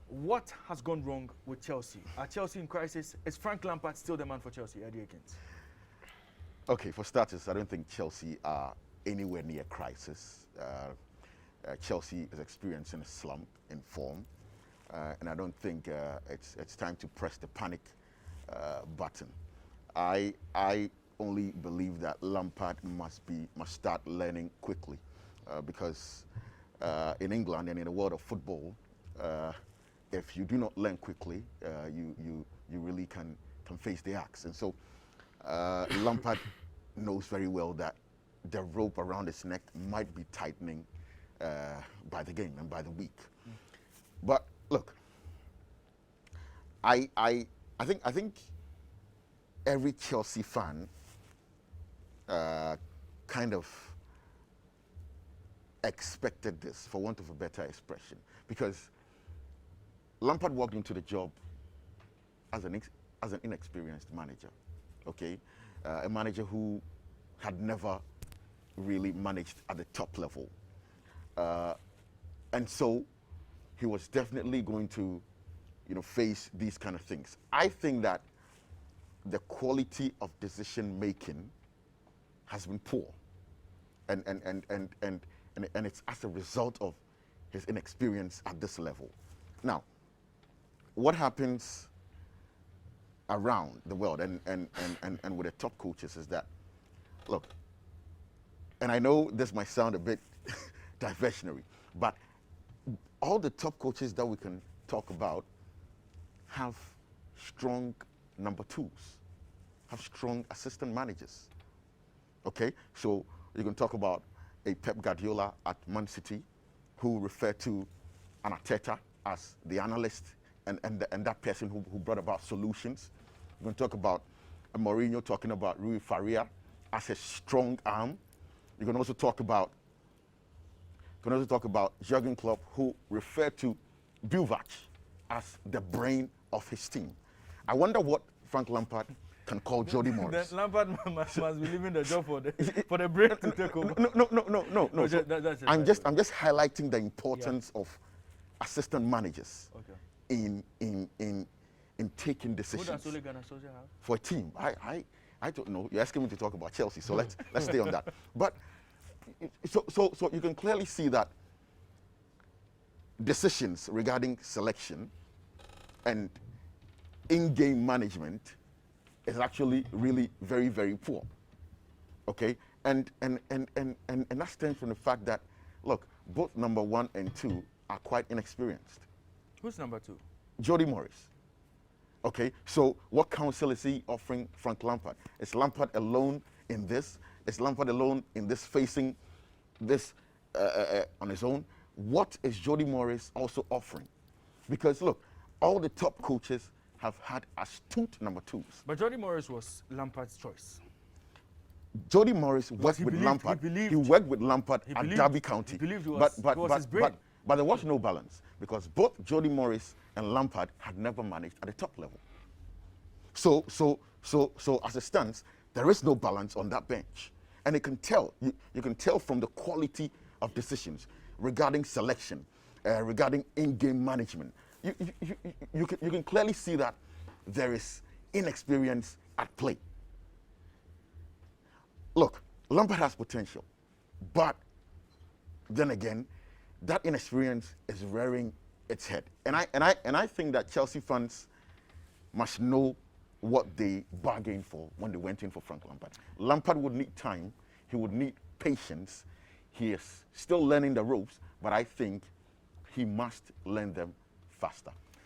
What has gone wrong with Chelsea? Are Chelsea in crisis? Is Frank Lampard still the man for Chelsea, Eddie Akins? Okay, for starters, I don't think Chelsea are anywhere near crisis. Chelsea is experiencing a slump in form, and I don't think it's time to press the panic button. I only believe that Lampard must start learning quickly, because in England and in the world of football, if you do not learn quickly, you really can face the axe. And so Lampard knows very well that the rope around his neck might be tightening by the game and by the week. But look, I think every Chelsea fan kind of expected this, for want of a better expression, because Lampard walked into the job as an inexperienced manager, okay, a manager who had never really managed at the top level, and so he was definitely going to, face these kind of things. I think that the quality of decision making has been poor, and it's as a result of his inexperience at this level. Now, what happens around the world and with the top coaches is that, look, and I know this might sound a bit diversionary, but all the top coaches that we can talk about have strong number twos, have strong assistant managers. Okay, so you can talk about a Pep Guardiola at Man City, who referred to an Arteta as the analyst and that person who brought about solutions. You can talk about a Mourinho talking about Rui Faria as a strong arm. You can also talk about Jurgen Klopp, who referred to Buvac as the brain of his team. I wonder what Frank Lampard can call Jody Morris. Lampard must be leaving the job for the brain to take over. No. So I'm just highlighting the importance of assistant managers in taking decisions. Who does Ole Gunnar Solskjaer have? For a team. I don't know. You're asking me to talk about Chelsea, so let's stay on that. But so you can clearly see that decisions regarding selection and in-game management is actually really very, very poor. Okay? And that stems from the fact that, look, both number 1 and 2 are quite inexperienced. Who's number 2? Jody Morris. Okay, so what counsel is he offering Frank Lampard? Is Lampard alone in this? Is Lampard alone in this, facing this on his own? What is Jody Morris also offering? Because look, all the top coaches have had astute number 2s. But Jody Morris was Lampard's choice. Jody Morris worked with Lampard. He worked with Lampard at Derby County. He believed it was his brain. But there was no balance, because both Jody Morris and Lampard had never managed at the top level. So as it stands, there is no balance on that bench. And you can tell from the quality of decisions regarding selection, regarding in-game management. You can clearly see that there is inexperience at play. Look, Lampard has potential, but then again, that inexperience is rearing its head. And I think that Chelsea fans must know what they bargained for when they went in for Frank Lampard. Lampard would need time. He would need patience. He is still learning the ropes, but I think he must learn them faster.